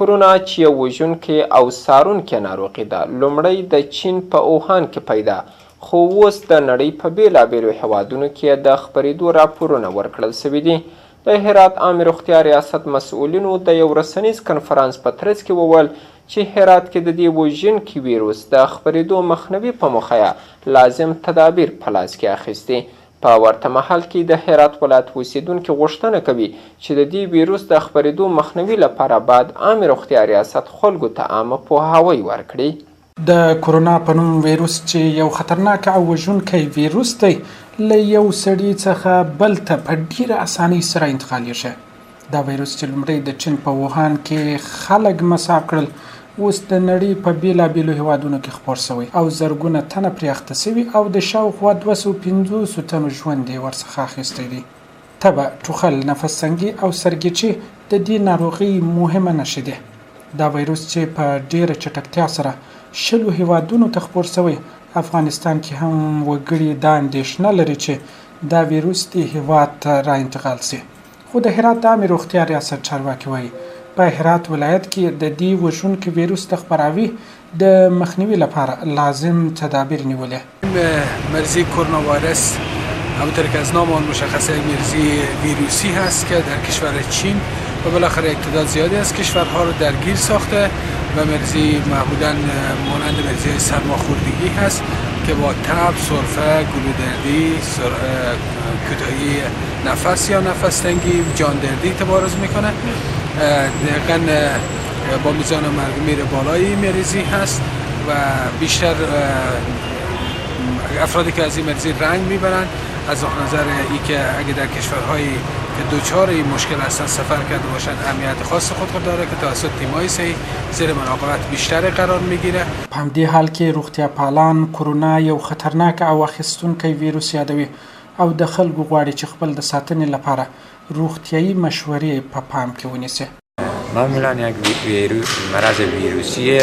کرونا چې یو وژونکی او سارونکی ناروغي ده لومړی د چین په اوهان کې پیدا خو اوس د نړۍ په بېلابېلو هیوادونو کې د خپرېدو راپورونه ورکړل سوي دي. د هرات عامې روغتیا ریاست مسؤلینو د یو رسنیز کنفرانس په ترڅ کې وویل چې هرات کې د دې وژونکي ویروس د خپرېدو مخنیوي په موخه لازم تدابیر په لاس کې اخیستي. په ورته مهال کې د هرات ولایت اوسیدونکي غوښتنه کوي چې د دې ویروس د خپرېدو مخنیوي لپاره باید عامې روغتیا ریاست خلکو ته عامه پوهاوی ورکړي. د کرونا په نوم ویروس چې یو خطرناک او وژونکی ویروس دی له یو سړي څخه بل ته په ډیره اسانۍ سره انتقالیږي. دا ویروس چې لومړی د چین په ووهان کې خلک مساف کړل اوس د نړۍ په بېلابېلو هیوادونو کې خپور شوی او زرګونه تنه پرې اخته شوي او د شاوخوا 250 تنو ژوند یې ورڅخه اخیستی دی. تبه، ټوخل، نفس تنګي او سرګیچي د دې ناروغۍ مهمه نښې دي. دا ویروس چې په ډیره چټکتیا سره 20 هیوادونو ته خپور شوی، افغانستان کې هم وګړي دا اندېښنه لري چې دا ویروس دې هیواد ته را انتقال شي. خو د هرات د عامې روغتیا ریاست چارواکي وایي په هرات ولایت کې د دې وژونکي ویروس د خپراوي د مخنیوي لپاره لازم تدابیر نیولې. مرضی کرونا ویروس همونطور که از نام آن مشخصه مرضی ویروسی هست که در کشور چین و بالاخره یک تعداد زیادی از کشورها رو درگیر ساخته و مرضی معمولا مانند مرضی سرماخوردگی هست که با تب، سرفه، گلودردی، کوتاهی نفس یا نفس تنگی، جاندردی تبارز میکنه. دقیقا با میزان مرگ میر بالایی مریضی هست و بیشتر افرادی که از این مریضی رنج میبرند از نظر ای که اگه در کشورهایی که دوچار این مشکل هستن سفر کرده باشند اهمیت خاص خود داره که توسط تیم‌های صحی زیر مراقبت بیشتر قرار میگیره. په همدې حال کې روغتیا پالان کرونا یو خطرناک او اخیستونکی ویروس یادوي او د خلکو غواړي چې خپل د ساتنې لپاره روغتیایی مشورې په پام کې ونیسي. معمولا یک مرض ویروسی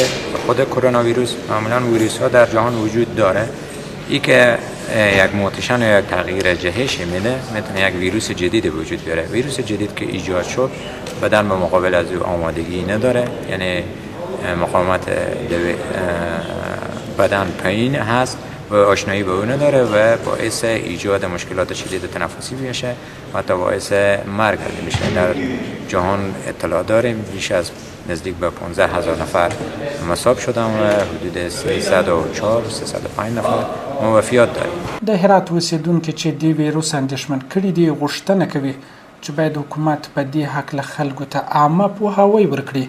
خود کرونا ویروس معمولا ویروس ها در جهان وجود داره. ای که یک موتیشن یا یک تغییر جهشی میده میتونه یک ویروس جدید وجود بیاره. ویروس جدید که ایجاد شد بدن به مقابل از او آمادگی نداره، یعنی مقاومت بدن پایین هست و آشنایی به او نداره و باعث ایجاد مشکلات شدید تنفسی میشه و حتی باعث مرگ میشه. در جهان اطلاع داریم بیش از نزدیک به 15,000 نفر مصاب شدن و حدود 304 305 نفر وفیات داریم. د هرات اوسیدونکي چې دې ویروس اندېښمن کړي دي غوښتنه کوي چې باید حکومت په دې هکله خلکو ته عامه پوهاوی ورکړي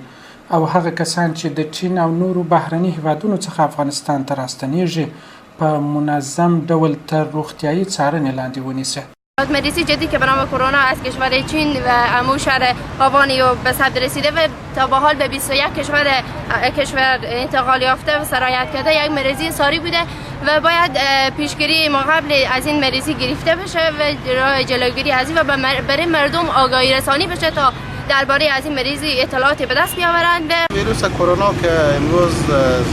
او هغه کسان چې د چین او نورو بهرني هیوادونو څخه افغانستان ته راستنیږي په منظم ډول تر روغتیایی څارنې لاندې ونیسي. مریضی جدید که به نام کرونا از کشور چین و امو شهر هاوانی به ثبت رسیده و تا به حال به 21 کشور انتقال یافته و سرایت کرده یک مریضی ساری بوده و باید پیشگیری ما قبل از این مریضی گرفته بشه و راه جلوگیری از این و برای مردم آگاهی رسانی بشه تا درباره از این مریضی اطلاعاتی به دست بیاورند. ویروس کرونا که امروز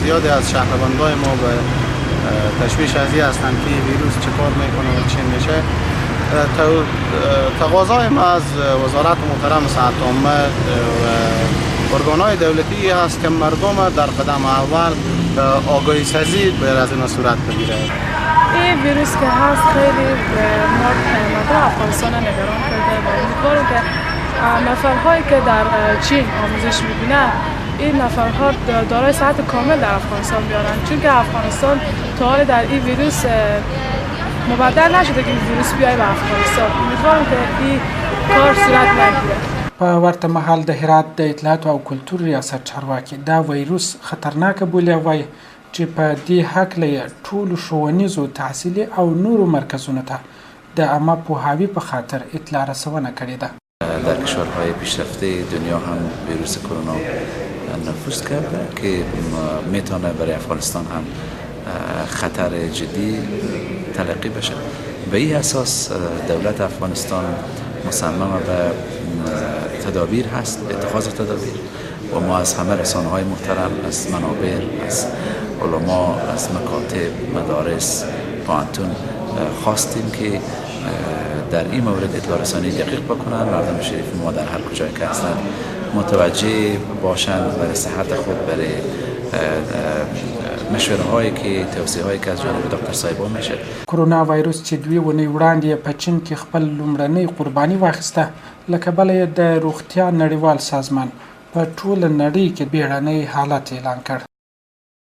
زیادی از شهروندان ما به تشویش از این هستند که ویروس چیکار میکنه و چی میشه، تقاضای ما از وزارت محترم صحت عامه و ارگان‌های دولتی هست که مردم در قدم اول آگاهی سازی باید از این صورت بگیره. این ویروس که هست خیلی مردم افغانستان نگران کرده و امیدوارم که نفرهایی که در چین آموزش می‌بینند این نفرها دارای صحت کامل در افغانستان بیارن، چون که افغانستان تا حال در این ویروس مبدل نشده که این ویروس بیای به افغانستان. امیدوارم که این کار صورت نگیره. په ورته مهال د هرات د اطلاعات او کلتور ریاست چارواکي دا ویروس خطرناک بولي وایي چې په دې هکله ټولو ښوونیزو تحصیلي او نورو مرکزونو ته د عامه پوهاوي په خاطر اطلاع رسونه کړې ده. در کشورهای پیشرفته دنیا هم ویروس کرونا نفوذ کرده که میتونه برای افغانستان هم خطر جدی تلقی بشه. به این اساس دولت افغانستان مصمم به تدابیر هست، اتخاذ تدابیر و ما از همه رسانه‌های محترم، از منابر، از علما، از مکاتب، مدارس، پوهنتون خواستیم که در این مورد اطلاع رسانی دقیق بکنن. مردم شریف ما در هر کجایی که هستند متوجه باشند برای صحت خود، برای مشوره هایی که توصیه هایی که از جانب دکتر صاحبا میشه. کرونا وایروس چې 2 اونۍ وړاندې په چین کې خپل لومړنۍ قرباني واخیسته، له کبله یې د روغتیا نړیوال سازمان په ټوله نړۍ کې بیړنی حالت اعلان کړ.